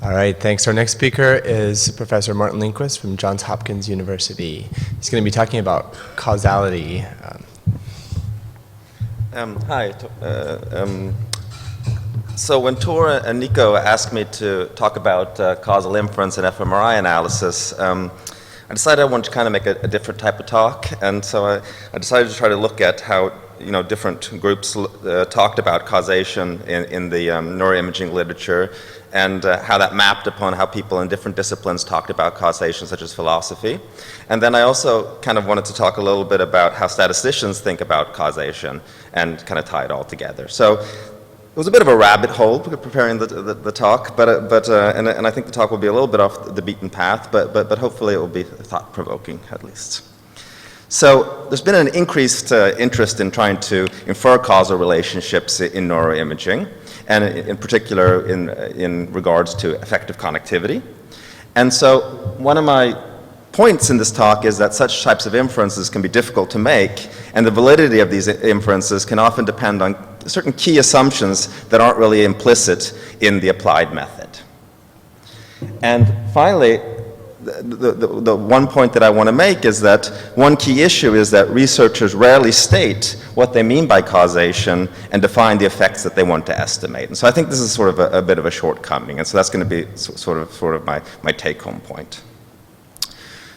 All right, thanks. Our next speaker is Professor Martin Lindquist from Johns Hopkins University. He's going to be talking about causality. Hi. So when Tor and Nico asked me to talk about causal inference and fMRI analysis, I decided I wanted to kind of make a different type of talk, and so I decided to try to look at how different groups talked about causation in the neuroimaging literature, and how that mapped upon how people in different disciplines talked about causation, such as philosophy. And then I also kind of wanted to talk a little bit about how statisticians think about causation and kind of tie it all together. So it was a bit of a rabbit hole preparing the talk, and I think the talk will be a little bit off the beaten path, but hopefully it will be thought-provoking at least. So there's been an increased interest in trying to infer causal relationships in neuroimaging, and in particular in regards to effective connectivity. And so one of my points in this talk is that such types of inferences can be difficult to make, and the validity of these inferences can often depend on certain key assumptions that aren't really implicit in the applied method. And finally, the one point that I want to make is that one key issue is that researchers rarely state what they mean by causation and define the effects that they want to estimate. And so I think this is sort of a bit of a shortcoming, and so that's going to be sort of my take-home point.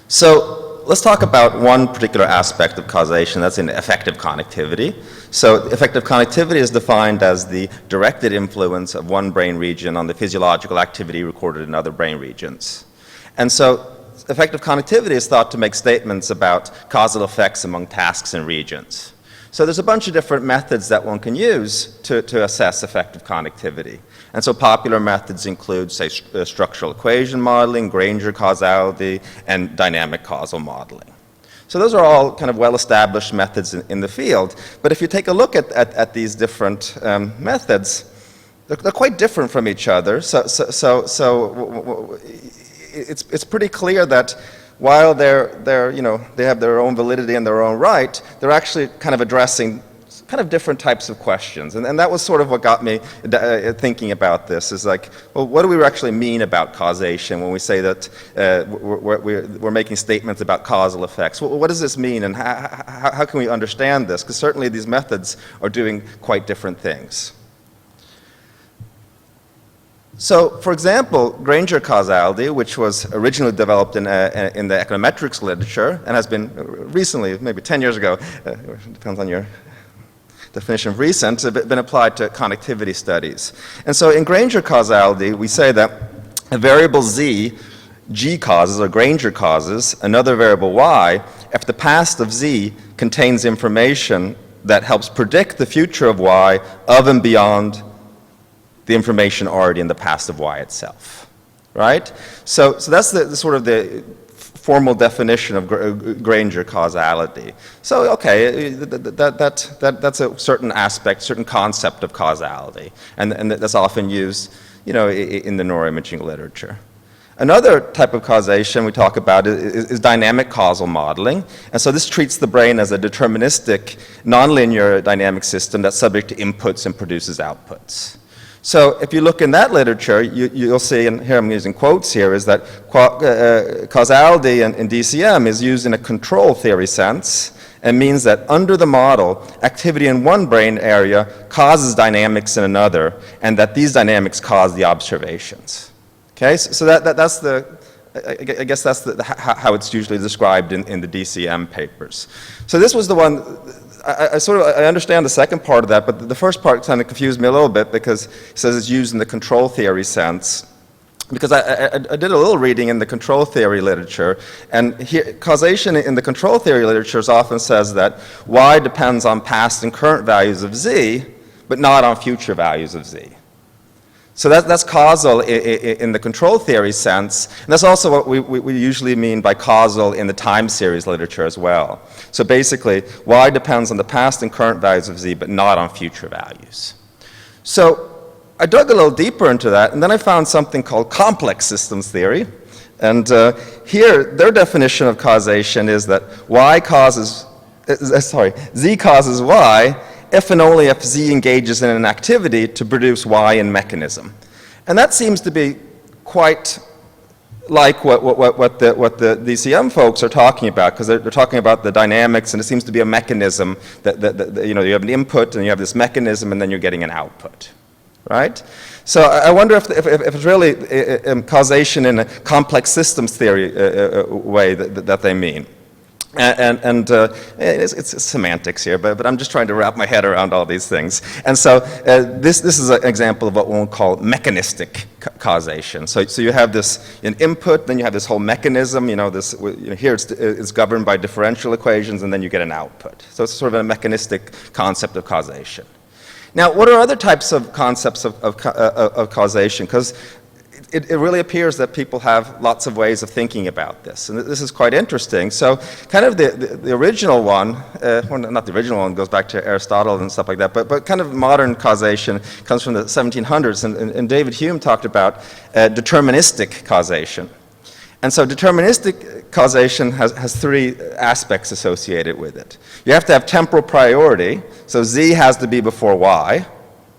So let's talk about one particular aspect of causation, that's in effective connectivity. So effective connectivity is defined as the directed influence of one brain region on the physiological activity recorded in other brain regions. And so effective connectivity is thought to make statements about causal effects among tasks and regions. So there's a bunch of different methods that one can use to assess effective connectivity. And so popular methods include, say, structural equation modeling, Granger causality, and dynamic causal modeling. So those are all kind of well-established methods in the field. But if you take a look at these different methods, they're quite different from each other. So it's pretty clear that while they have their own validity in their own right, they're actually kind of addressing kind of different types of questions. And that was sort of what got me thinking about this, is like, well, what do we actually mean about causation when we say that we're making statements about causal effects? Well, what does this mean, and how can we understand this? Because certainly these methods are doing quite different things. So, for example, Granger causality, which was originally developed in the econometrics literature and has been recently, maybe 10 years ago, depends on your definition of recent, been applied to connectivity studies. And so in Granger causality, we say that a variable z, G causes, or Granger causes, another variable y, if the past of z contains information that helps predict the future of y of and beyond the information already in the past of y itself, right? So that's the sort of the formal definition of Granger causality. So okay, that's a certain aspect, certain concept of causality, and that's often used, in the neuroimaging literature. Another type of causation we talk about is dynamic causal modeling. And so this treats the brain as a deterministic, nonlinear dynamic system that's subject to inputs and produces outputs. So if you look in that literature, you'll see, and here I'm using quotes here, is that causality in DCM is used in a control theory sense, and means that under the model, activity in one brain area causes dynamics in another, and that these dynamics cause the observations. Okay, so that's I guess that's how it's usually described in the DCM papers. So this was the one. I understand the second part of that, but the first part kind of confused me a little bit, because it says it's used in the control theory sense. Because I did a little reading in the control theory literature, and here, causation in the control theory literature often says that y depends on past and current values of z, but not on future values of z. So that's causal in the control theory sense, and that's also what we usually mean by causal in the time series literature as well. So basically, y depends on the past and current values of z, but not on future values. So I dug a little deeper into that, and then I found something called complex systems theory. And here, their definition of causation is that z causes y if and only if z engages in an activity to produce y in mechanism. And that seems to be quite like what the DCM folks are talking about, because they're talking about the dynamics, and it seems to be a mechanism that you know, you have an input and you have this mechanism and then you're getting an output, right? So I wonder if it's really causation in a complex systems theory way that they mean. And it's semantics here, but I'm just trying to wrap my head around all these things. And so this is an example of what one would call mechanistic causation. So you have an input, then you have this whole mechanism. You know, here it's governed by differential equations, and then you get an output. So it's sort of a mechanistic concept of causation. Now, what are other types of concepts of causation? Because it really appears that people have lots of ways of thinking about this, and this is quite interesting. So kind of the original one, well, not the original one, goes back to Aristotle and stuff like that, but kind of modern causation comes from the 1700s, and David Hume talked about deterministic causation. And so deterministic causation has three aspects associated with it. You have to have temporal priority, so Z has to be before Y.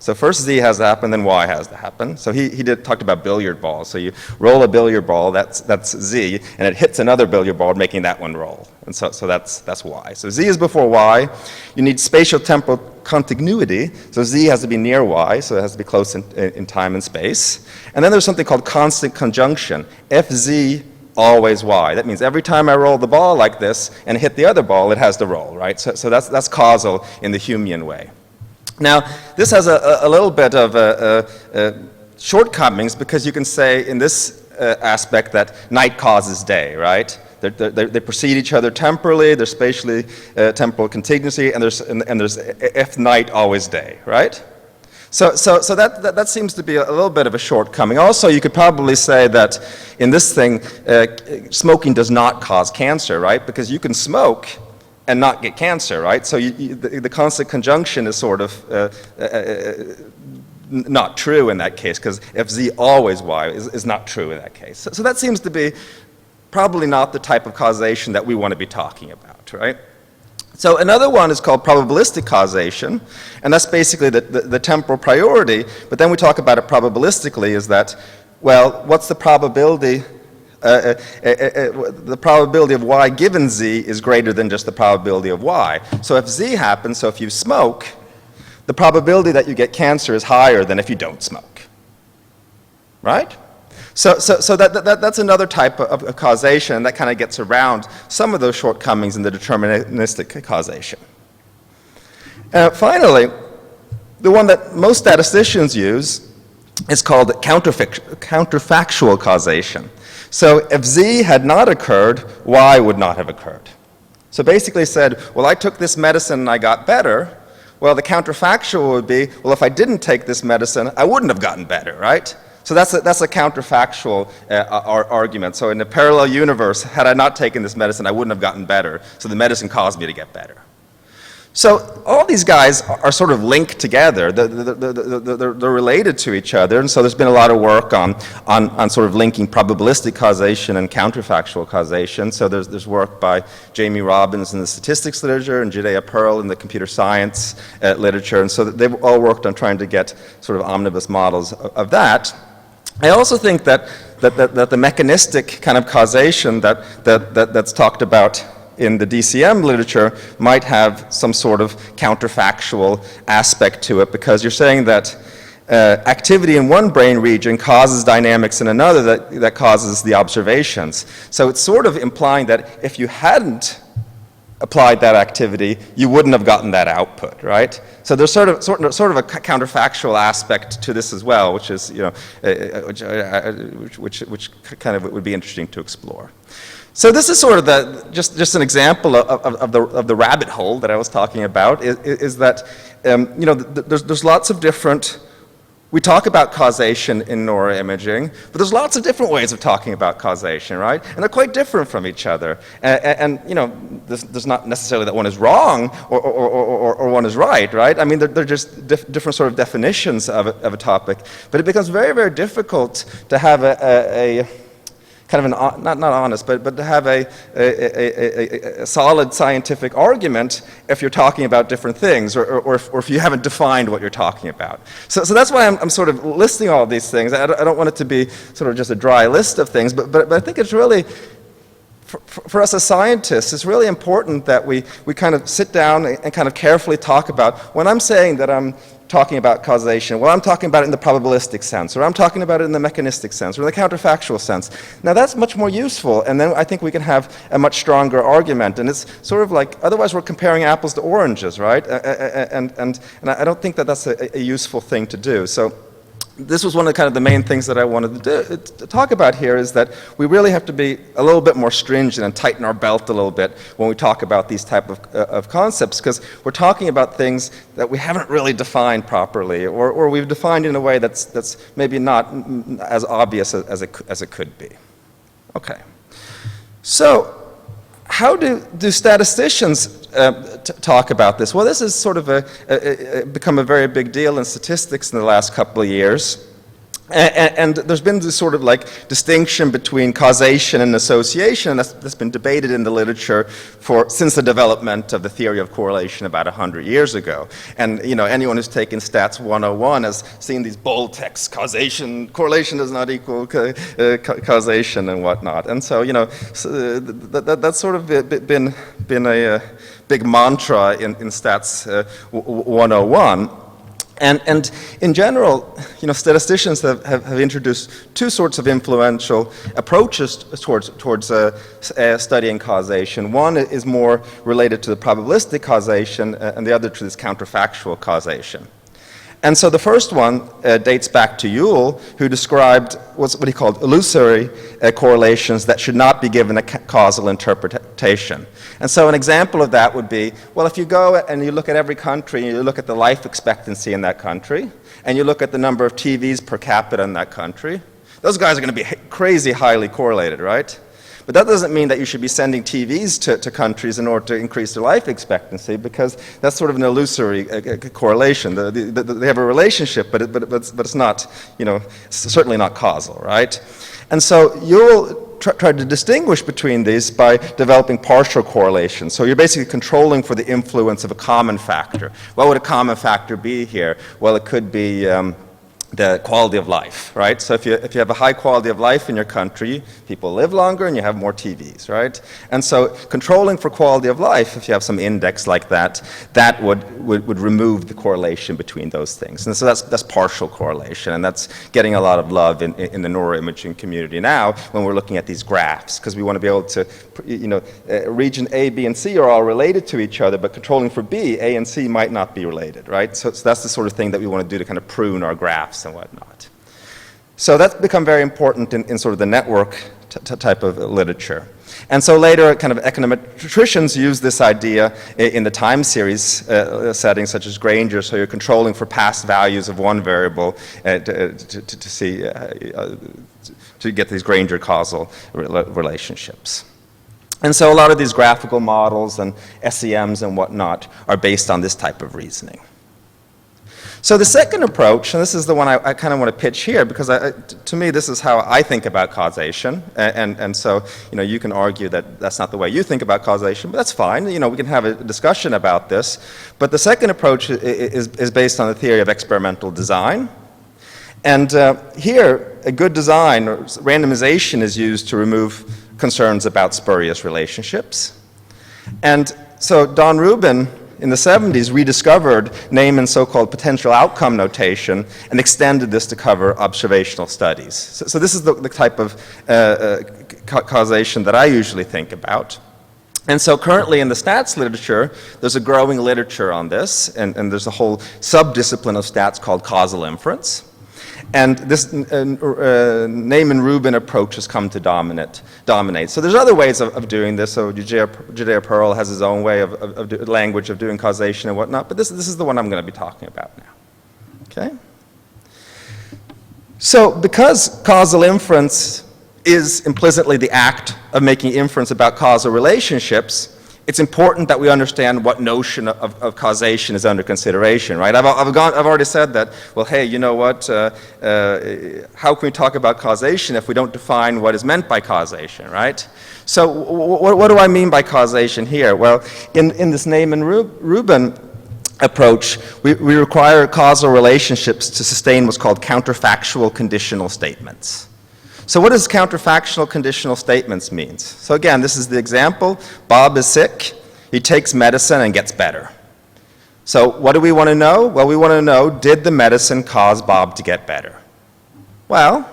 So first Z has to happen, then Y has to happen. So he talked about billiard balls. So you roll a billiard ball, that's Z, and it hits another billiard ball, making that one roll. And so that's Y. So Z is before Y. You need spatial temporal contiguity. So Z has to be near Y, so it has to be close in time and space. And then there's something called constant conjunction. FZ always Y. That means every time I roll the ball like this and hit the other ball, it has to roll, right? So that's causal in the Humean way. Now, this has a little bit of shortcomings, because you can say in this aspect that night causes day, right? They precede each other temporally, there's spatially temporal contiguity, and there's if night, always day, right? So that seems to be a little bit of a shortcoming. Also, you could probably say that in this thing, smoking does not cause cancer, right? Because you can smoke and not get cancer, right? So the constant conjunction is sort of not true in that case, because if Z always Y is not true in that case. So that seems to be probably not the type of causation that we want to be talking about, right? So another one is called probabilistic causation, and that's basically the temporal priority, but then we talk about it probabilistically, is that, well, what's the probability? The probability of Y given Z is greater than just the probability of Y. So if Z happens, so if you smoke, the probability that you get cancer is higher than if you don't smoke, right? So that's another type of causation, and that kind of gets around some of those shortcomings in the deterministic causation. Finally, the one that most statisticians use is called counterfactual causation. So if Z had not occurred, Y would not have occurred. So basically said, well, I took this medicine and I got better. Well, the counterfactual would be, well, if I didn't take this medicine, I wouldn't have gotten better, right? So that's a counterfactual argument. So in a parallel universe, had I not taken this medicine, I wouldn't have gotten better. So the medicine caused me to get better. So all these guys are sort of linked together. They're related to each other. And so there's been a lot of work on sort of linking probabilistic causation and counterfactual causation. So there's work by Jamie Robbins in the statistics literature and Judea Pearl in the computer science literature. And so they've all worked on trying to get sort of omnibus models of that. I also think that the mechanistic kind of causation that's talked about in the DCM literature might have some sort of counterfactual aspect to it, because you're saying that activity in one brain region causes dynamics in another that causes the observations. So it's sort of implying that if you hadn't applied that activity, you wouldn't have gotten that output, right? So there's sort of a counterfactual aspect to this as well, which is, you know, which kind of would be interesting to explore. So this is sort of just an example of the rabbit hole that I was talking about. Is that you know, there's lots of different. We talk about causation in neuroimaging, but there's lots of different ways of talking about causation, right? And they're quite different from each other. And you know, there's not necessarily that one is wrong or one is right, right? I mean, they're just different sort of definitions of a topic. But it becomes very, very difficult to have a kind of not honest, but to have a solid scientific argument if you're talking about different things, or if you haven't defined what you're talking about. So that's why I'm sort of listing all of these things. I don't want it to be sort of just a dry list of things, but I think it's really, for us as scientists, it's really important that we kind of sit down and kind of carefully talk about, when I'm saying that I'm talking about causation, well, I'm talking about it in the probabilistic sense, or I'm talking about it in the mechanistic sense, or in the counterfactual sense. Now that's much more useful, and then I think we can have a much stronger argument. And it's sort of like, otherwise we're comparing apples to oranges, right? And I don't think that that's a useful thing to do. So this was one of the main things that I wanted to talk about here, is that we really have to be a little bit more stringent and tighten our belt a little bit when we talk about these type of concepts, because we're talking about things that we haven't really defined properly, or we've defined in a way that's maybe not as obvious as it could be. Okay. So how do statisticians talk about this? Well, this has sort of become a very big deal in statistics in the last couple of years. And there's been this sort of like distinction between causation and association, and that's been debated in the literature since the development of the theory of correlation about 100 years ago. And anyone who's taken Stats 101 has seen these bold texts: correlation does not equal causation and whatnot. And so that's sort of been a big mantra in Stats 101. And in general, statisticians have introduced two sorts of influential approaches towards studying causation. One is more related to the probabilistic causation, and the other to this counterfactual causation. And so the first one dates back to Yule, who described what he called illusory correlations that should not be given a causal interpretation. And so an example of that would be, well, if you go and you look at every country, and you look at the life expectancy in that country, and you look at the number of TVs per capita in that country, those guys are going to be crazy highly correlated, right? But that doesn't mean that you should be sending TVs to countries in order to increase their life expectancy, because that's sort of an illusory correlation. They have a relationship, but it's not, certainly not causal, right? And so you'll try to distinguish between these by developing partial correlations. So you're basically controlling for the influence of a common factor. What would a common factor be here? Well, it could be the quality of life, right? So if you have a high quality of life in your country, people live longer and you have more TVs, right? And so controlling for quality of life, if you have some index like that, that would remove the correlation between those things. And so that's partial correlation, and that's getting a lot of love in the neuroimaging community now when we're looking at these graphs, because we want to be able to, region A, B, and C are all related to each other, but controlling for B, A and C might not be related, right? So that's the sort of thing that we want to do to kind of prune our graphs and whatnot. So that's become very important in sort of the network type of literature. And so later, kind of econometricians use this idea in the time series settings, such as Granger, so you're controlling for past values of one variable to get these Granger causal relationships. And so a lot of these graphical models and SEMs and whatnot are based on this type of reasoning. So the second approach, and this is the one I kind of want to pitch here, because to me this is how I think about causation, and so you can argue that that's not the way you think about causation, but that's fine. We can have a discussion about this. But the second approach is based on the theory of experimental design. And here, a good design, or randomization, is used to remove concerns about spurious relationships. And so Don Rubin, in the 70s, rediscovered name and so-called potential outcome notation and extended this to cover observational studies. So this is the type of causation that I usually think about. And so currently in the stats literature, there's a growing literature on this, and there's a whole subdiscipline of stats called causal inference. And this name and Rubin approach has come to dominate. So there's other ways of doing this. So Judea Pearl has his own way of language of doing causation and whatnot. But this is the one I'm going to be talking about now. Okay? So because causal inference is implicitly the act of making inference about causal relationships, it's important that we understand what notion of causation is under consideration, right? I've already said that, well, hey, you know what, how can we talk about causation if we don't define what is meant by causation, right? So what do I mean by causation here? Well, in this Neyman-Rubin approach, we require causal relationships to sustain what's called counterfactual conditional statements. So what does counterfactual conditional statements mean? So again, this is the example. Bob is sick. He takes medicine and gets better. So what do we want to know? Well, we want to know, did the medicine cause Bob to get better? Well,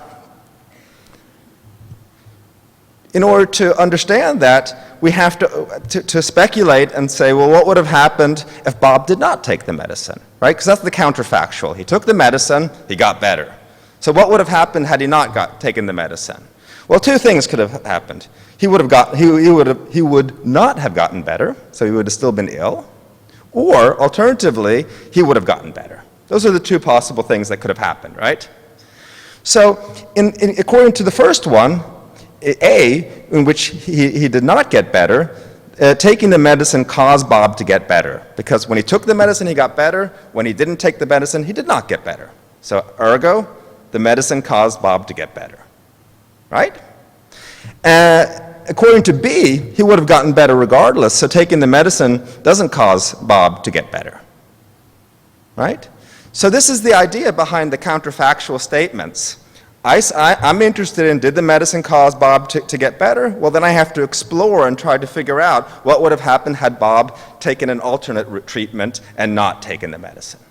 in order to understand that, we have to speculate and say, well, what would have happened if Bob did not take the medicine, right? Because that's the counterfactual. He took the medicine, he got better. So what would have happened had he not taken the medicine? Well, two things could have happened. He would not have gotten better, so he would have still been ill, or alternatively, he would have gotten better. Those are the two possible things that could have happened, right? So according to the first one, A, in which he did not get better, taking the medicine caused Bob to get better, because when he took the medicine, he got better. When he didn't take the medicine, he did not get better. So ergo, the medicine caused Bob to get better, right? According to B, he would have gotten better regardless, so taking the medicine doesn't cause Bob to get better, right? So this is the idea behind the counterfactual statements. I'm interested in, did the medicine cause Bob to get better? Well, then I have to explore and try to figure out what would have happened had Bob taken an alternate treatment and not taken the medicine.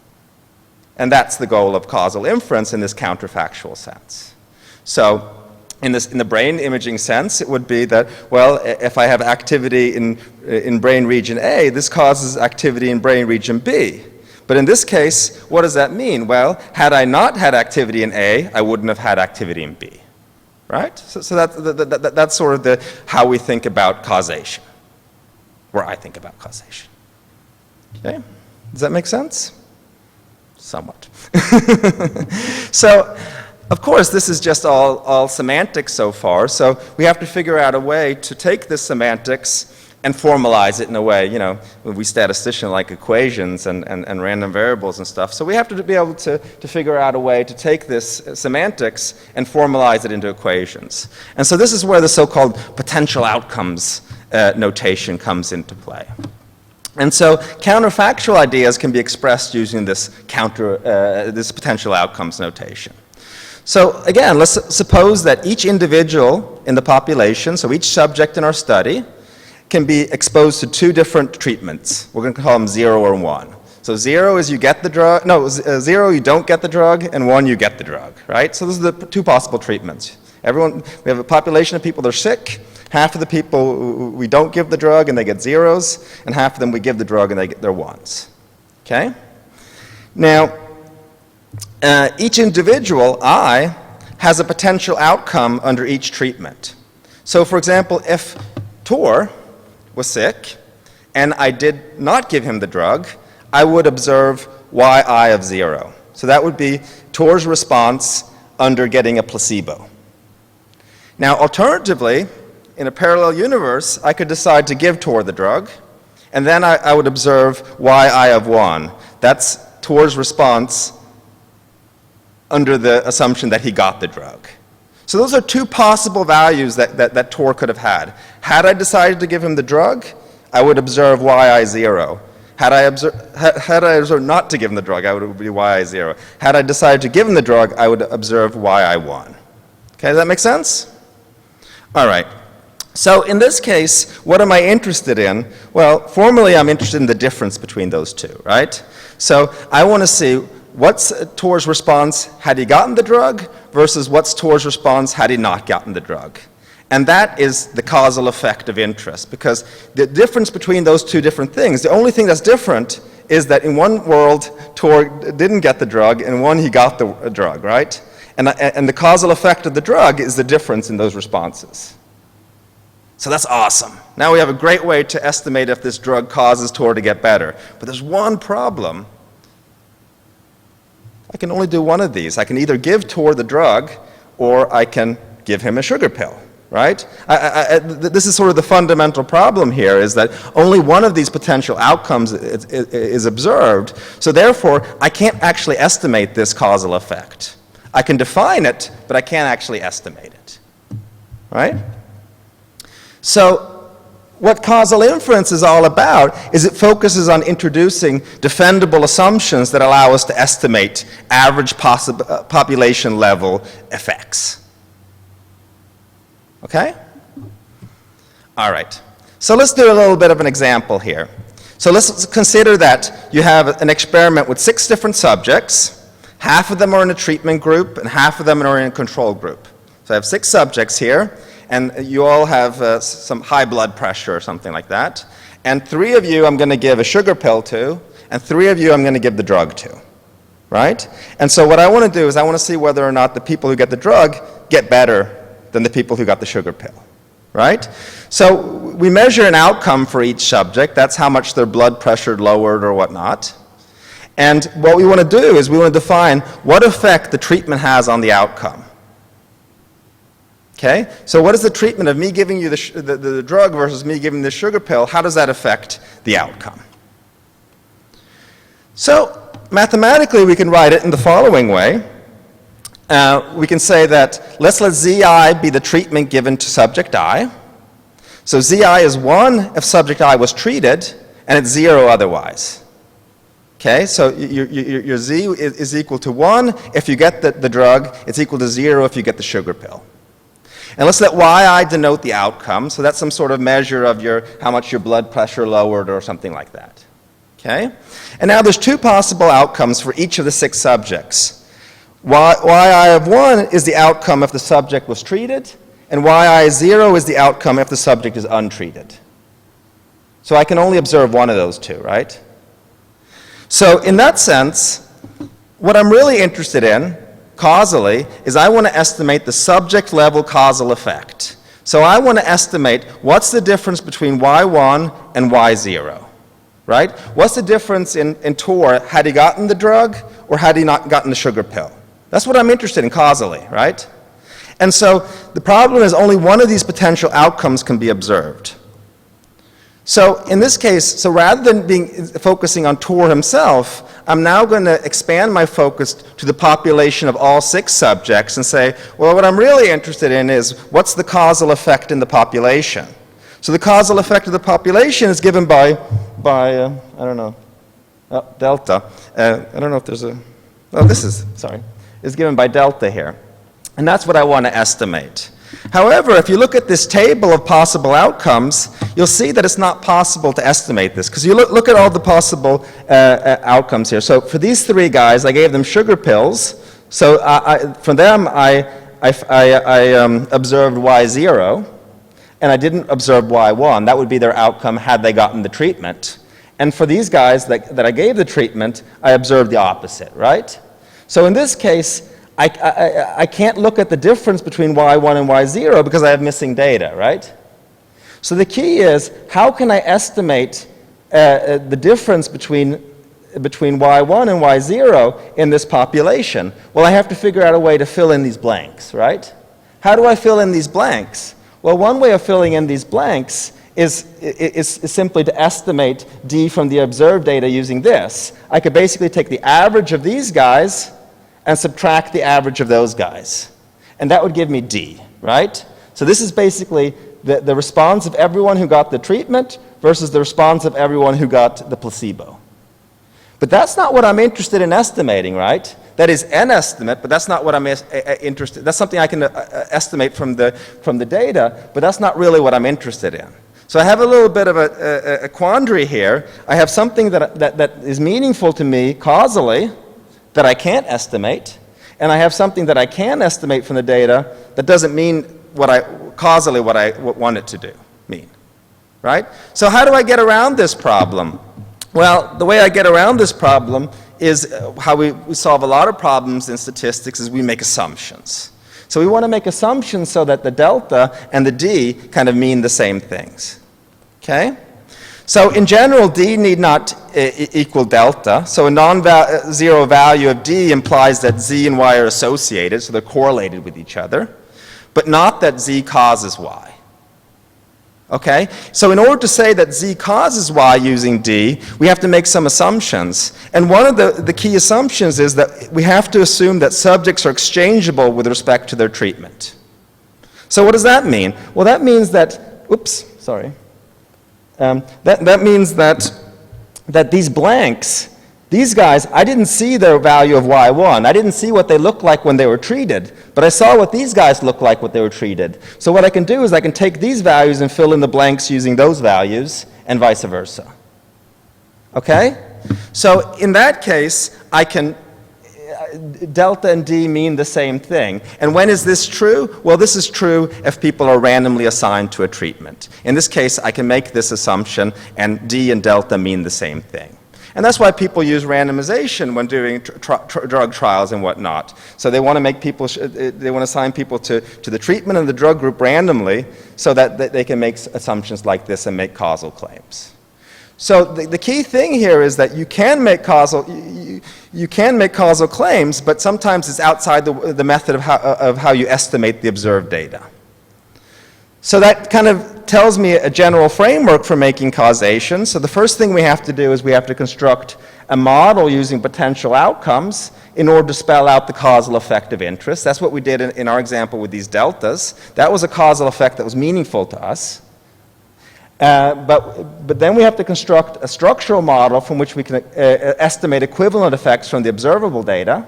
And that's the goal of causal inference in this counterfactual sense. So in the brain imaging sense, it would be that, well, if I have activity in brain region A, this causes activity in brain region B. But in this case, what does that mean? Well, had I not had activity in A, I wouldn't have had activity in B, right? So that's sort of how we think about causation, where I think about causation. Okay? Does that make sense? Somewhat. So, of course, this is just all semantics so far, so we have to figure out a way to take this semantics and formalize it in a way, you know, we statistician like equations and random variables and stuff. So we have to be able to figure out a way to take this semantics and formalize it into equations. And so this is where the so-called potential outcomes notation comes into play. And so counterfactual ideas can be expressed using this potential outcomes notation. So again, let's suppose that each individual in the population, so each subject in our study, can be exposed to two different treatments. We're going to call them 0 or 1. So 0 is you get the drug, no, 0 you don't get the drug, and 1 you get the drug, right? So those are the two possible treatments. We have a population of people that are sick. Half of the people we don't give the drug and they get 0s, and half of them we give the drug and they get their 1s. Okay? Now, each individual, I, has a potential outcome under each treatment. So for example, if Tor was sick and I did not give him the drug, I would observe yi of 0. So that would be Tor's response under getting a placebo. Now alternatively, in a parallel universe, I could decide to give Tor the drug, and then I would observe yi of 1. That's Tor's response under the assumption that he got the drug. So those are two possible values that Tor could have had. Had I decided to give him the drug, I would observe yi0. Had I observed not to give him the drug, I would be yi0. Had I decided to give him the drug, I would observe yi1. Okay, does that make sense? All right. So in this case, what am I interested in? Well, formally, I'm interested in the difference between those two, right? So I want to see what's Tor's response had he gotten the drug versus what's Tor's response had he not gotten the drug. And that is the causal effect of interest, because the difference between those two different things, the only thing that's different is that in one world, Tor didn't get the drug, and in one he got the drug, right? And the causal effect of the drug is the difference in those responses. So that's awesome. Now we have a great way to estimate if this drug causes Tor to get better. But there's one problem. I can only do one of these. I can either give Tor the drug, or I can give him a sugar pill. right? This is sort of the fundamental problem here, is that only one of these potential outcomes is observed. So therefore, I can't actually estimate this causal effect. I can define it, but I can't actually estimate it, right? So what causal inference is all about is it focuses on introducing defendable assumptions that allow us to estimate average population level effects. Okay? All right. So let's do a little bit of an example here. So let's consider that you have an experiment with 6 different subjects. Half of them are in a treatment group and half of them are in a control group. So I have 6 subjects here, and you all have some high blood pressure or something like that. And 3 of you I'm going to give a sugar pill to, and 3 of you I'm going to give the drug to, right? And so what I want to do is I want to see whether or not the people who get the drug get better than the people who got the sugar pill, right? So we measure an outcome for each subject. That's how much their blood pressure lowered or whatnot. And what we want to do is we want to define what effect the treatment has on the outcome. Okay? So what is the treatment of me giving you the drug versus me giving the sugar pill? How does that affect the outcome? So mathematically, we can write it in the following way. We can say that let's let Zi be the treatment given to subject I. So Zi is 1 if subject I was treated, and it's 0 otherwise. Okay, so your Z is equal to 1 if you get the drug. It's equal to 0 if you get the sugar pill. And let's let Yi denote the outcome. So that's some sort of measure of how much your blood pressure lowered or something like that. Okay? And now there's 2 possible outcomes for each of the 6 subjects. Yi of 1 is the outcome if the subject was treated, and Yi 0 is the outcome if the subject is untreated. So I can only observe one of those 2, right? So in that sense, what I'm really interested in, causally, is I want to estimate the subject level causal effect. So I want to estimate what's the difference between Y1 and Y0, right? What's the difference in Tor had he gotten the drug or had he not gotten the sugar pill? That's what I'm interested in causally, right? And so the problem is only one of these potential outcomes can be observed. So in this case, so rather than focusing on Tor himself, I'm now going to expand my focus to the population of all 6 subjects and say, well, what I'm really interested in is what's the causal effect in the population. So the causal effect of the population is given by I don't know, delta. I don't know if there's is given by delta here. And that's what I want to estimate. However, if you look at this table of possible outcomes, you'll see that it's not possible to estimate this, because you look at all the possible outcomes here. So for these 3 guys, I gave them sugar pills. So for them, I observed Y0, and I didn't observe Y1. That would be their outcome had they gotten the treatment. And for these guys that I gave the treatment, I observed the opposite, right? So in this case, I can't look at the difference between Y1 and Y0 because I have missing data, right? So the key is, how can I estimate the difference between Y1 and Y0 in this population? Well, I have to figure out a way to fill in these blanks, right? How do I fill in these blanks? Well, one way of filling in these blanks is simply to estimate D from the observed data using this. I could basically take the average of these guys and subtract the average of those guys. And that would give me D, right? So this is basically the response of everyone who got the treatment versus the response of everyone who got the placebo. But that's not what I'm interested in estimating, right? That is an estimate, but that's not what I'm interested in. That's something I can estimate from the data, but that's not really what I'm interested in. So I have a little bit of a quandary here. I have something that is meaningful to me causally, that I can't estimate, and I have something that I can estimate from the data that doesn't mean causally what I want it to mean, right? So how do I get around this problem? Well, the way I get around this problem is how we solve a lot of problems in statistics is we make assumptions. So we want to make assumptions so that the delta and the D kind of mean the same things, okay? So in general, D need not equal delta. So a non-zero value of D implies that Z and Y are associated, so they're correlated with each other. but not that Z causes Y. Okay? So in order to say that Z causes Y using D, we have to make some assumptions. And one of the key assumptions is that we have to assume that subjects are exchangeable with respect to their treatment. So what does that mean? Well, that means that, that means that these blanks, these guys, I didn't see their value of Y1. I didn't see what they looked like when they were treated, but I saw what these guys looked like when they were treated. So what I can do is I can take these values and fill in the blanks using those values, and vice versa. Okay? So in that case, I can, delta and D mean the same thing. And when is this true? Well, this is true if people are randomly assigned to a treatment. In this case, I can make this assumption, and D and delta mean the same thing. And that's why people use randomization when doing drug trials and whatnot. So they want to make people, they want to assign people to the treatment and the drug group randomly so that they can make assumptions like this and make causal claims. So the key thing here is that you can make causal claims, but sometimes it's outside the method of how you estimate the observed data. So that kind of tells me a general framework for making causation. So the first thing we have to do is we have to construct a model using potential outcomes in order to spell out the causal effect of interest. That's what we did in our example with these deltas. That was a causal effect that was meaningful to us. But then we have to construct a structural model from which we can estimate equivalent effects from the observable data.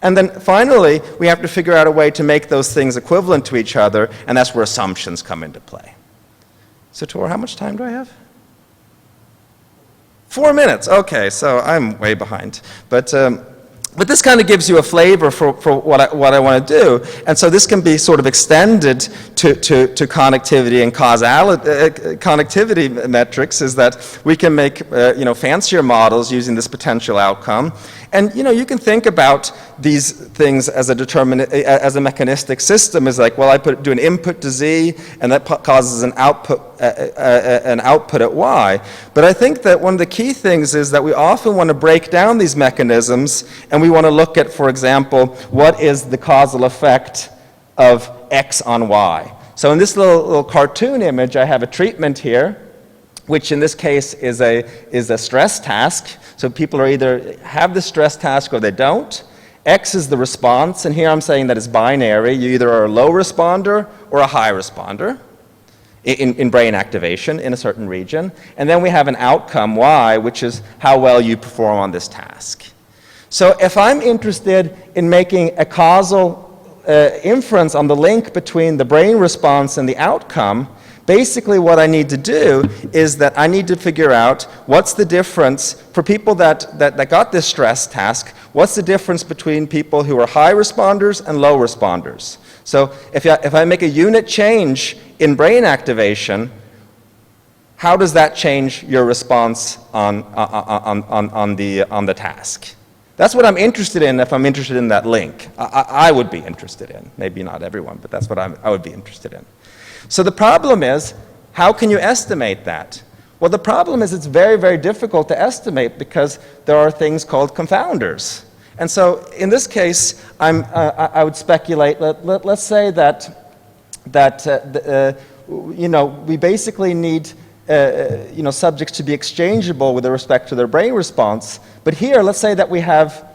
And then finally, we have to figure out a way to make those things equivalent to each other, and that's where assumptions come into play. So Tor, how much time do I have? 4 minutes. Okay, so I'm way behind. But this kind of gives you a flavor for what I want to do. And so this can be sort of extended to connectivity and connectivity metrics, is that we can make fancier models using this potential outcome. And you can think about these things as a mechanistic system. Is like, well, I do an input to Z, and that causes an output at Y. But I think that one of the key things is that we often want to break down these mechanisms, and we want to look at, for example, what is the causal effect of X on Y. So in this little cartoon image, I have a treatment here, which in this case is a stress task. So people are either have the stress task or they don't. X is the response, and here I'm saying that it's binary. You either are a low responder or a high responder in brain activation in a certain region. And then we have an outcome, Y, which is how well you perform on this task. So if I'm interested in making a causal inference on the link between the brain response and the outcome, basically what I need to do is that I need to figure out what's the difference for people that got this stress task, what's the difference between people who are high responders and low responders. So if I make a unit change in brain activation, how does that change your response on the task? That's what I'm interested in if I'm interested in that link. I would be interested in. Maybe not everyone, but that's what I would be interested in. So the problem is, how can you estimate that? Well, the problem is it's very, very difficult to estimate because there are things called confounders. And so in this case, I would speculate, let's say that we basically need subjects to be exchangeable with respect to their brain response. But here, let's say that we have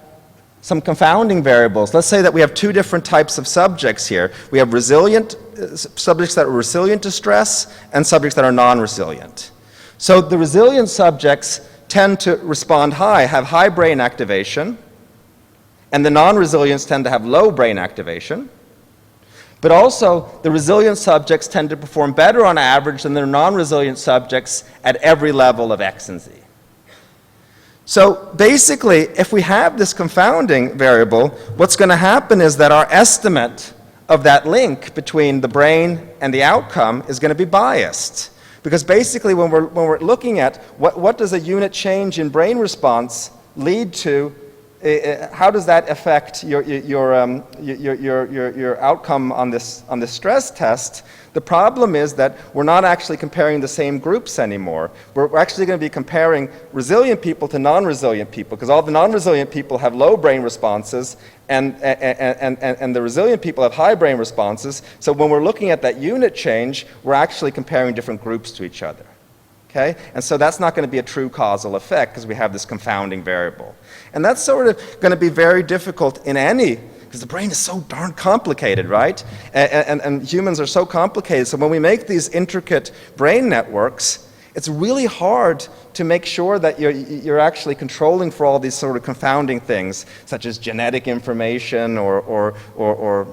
some confounding variables. Let's say that we have two different types of subjects here. We have resilient subjects that are resilient to stress and subjects that are non-resilient. So the resilient subjects tend to respond high, have high brain activation, and the non-resilients tend to have low brain activation. But also, the resilient subjects tend to perform better on average than their non-resilient subjects at every level of X and Z. So basically, if we have this confounding variable, what's going to happen is that our estimate of that link between the brain and the outcome is going to be biased. Because basically, when we're looking at what does a unit change in brain response lead to, how does that affect your outcome on this stress test, The problem is that we're not actually comparing the same groups anymore. We're actually going to be comparing resilient people to non-resilient people, because all the non-resilient people have low brain responses, and the resilient people have high brain responses. So when we're looking at that unit change, we're actually comparing different groups to each other. Okay? And so that's not going to be a true causal effect, because we have this confounding variable. And that's sort of going to be very difficult in any, because the brain is so darn complicated, right? And humans are so complicated. So when we make these intricate brain networks, it's really hard to make sure that you're actually controlling for all these sort of confounding things, such as genetic information or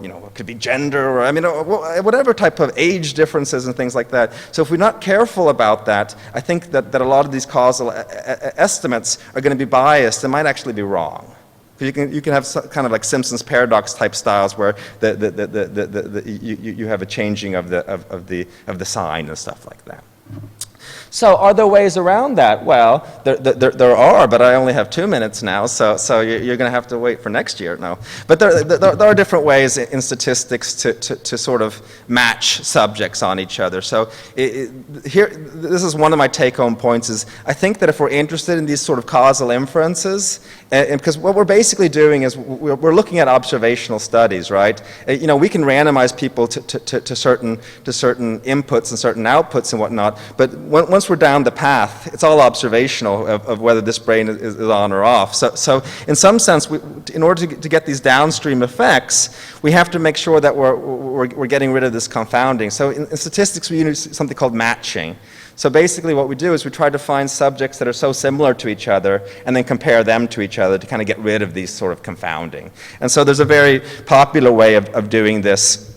you know, it could be gender, or I mean, whatever type of age differences and things like that. So if we're not careful about that, I think that a lot of these causal estimates are going to be biased and might actually be wrong. You can have kind of like Simpson's paradox type styles where you have a changing of the sign and stuff like that. So are there ways around that? Well, there are, but I only have 2 minutes now, so you're going to have to wait for next year. No, but there are different ways in statistics to sort of match subjects on each other. So here, this is one of my take-home points, is I think that if we're interested in these sort of causal inferences, and because what we're basically doing is we're looking at observational studies, right? You know, we can randomize people to certain inputs and certain outputs and whatnot, but once we're down the path, it's all observational of whether this brain is on or off. So in some sense, in order to get these downstream effects, we have to make sure that we're getting rid of this confounding. So in statistics, we use something called matching. So basically what we do is we try to find subjects that are so similar to each other and then compare them to each other to kind of get rid of these sort of confounding. And so there's a very popular way of doing this,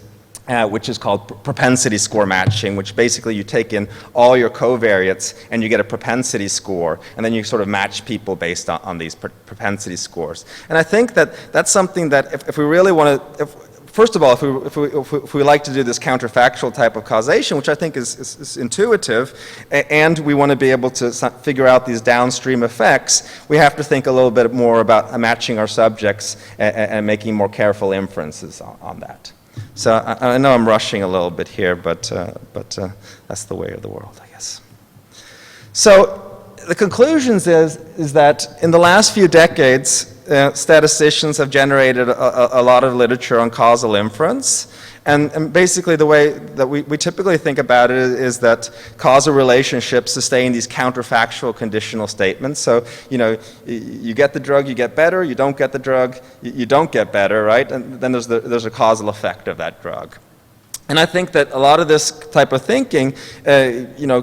which is called propensity score matching, which basically you take in all your covariates and you get a propensity score, and then you sort of match people based on these propensity scores. And I think that that's something that if we really want to, first of all, if we like to do this counterfactual type of causation, which I think is intuitive, and we want to be able to figure out these downstream effects, we have to think a little bit more about matching our subjects and making more careful inferences on that. So I know I'm rushing a little bit here, but that's the way of the world, I guess. So the conclusions is that in the last few decades, statisticians have generated a lot of literature on causal inference. And basically the way that we typically think about it is that causal relationships sustain these counterfactual conditional statements. So, you know, you get the drug, you get better. You don't get the drug, you don't get better, right? And then there's a causal effect of that drug. And I think that a lot of this type of thinking, you know,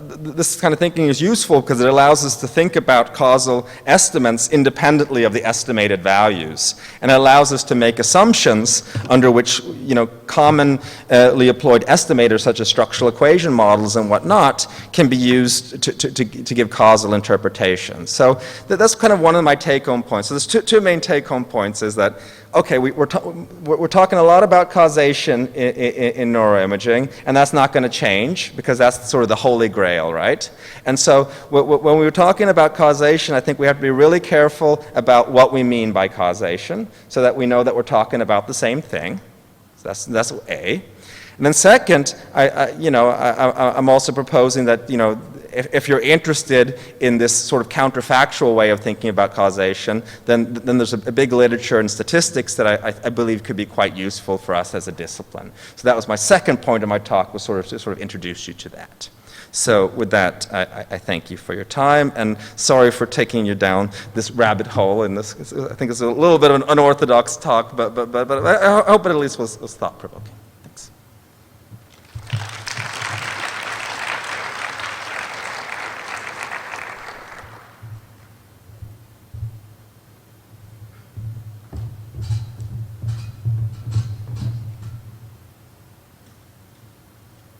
this kind of thinking is useful because it allows us to think about causal estimates independently of the estimated values. And it allows us to make assumptions under which, you know, commonly employed estimators such as structural equation models and whatnot can be used to give causal interpretations. So that's kind of one of my take-home points. So there's two main take-home points is that, okay, we're talking a lot about causation in neuroimaging, and that's not going to change because that's sort of the holy grail, right? And so when we were talking about causation, I think we have to be really careful about what we mean by causation so that we know that we're talking about the same thing. So that's A. And then second, I'm also proposing that, you know, if you're interested in this sort of counterfactual way of thinking about causation, then there's a big literature in statistics that I believe could be quite useful for us as a discipline. So that was my second point of my talk, was to sort of introduce you to that. So with that, I thank you for your time, and sorry for taking you down this rabbit hole. And this, I think it's a little bit of an unorthodox talk, but I hope it at least was thought-provoking.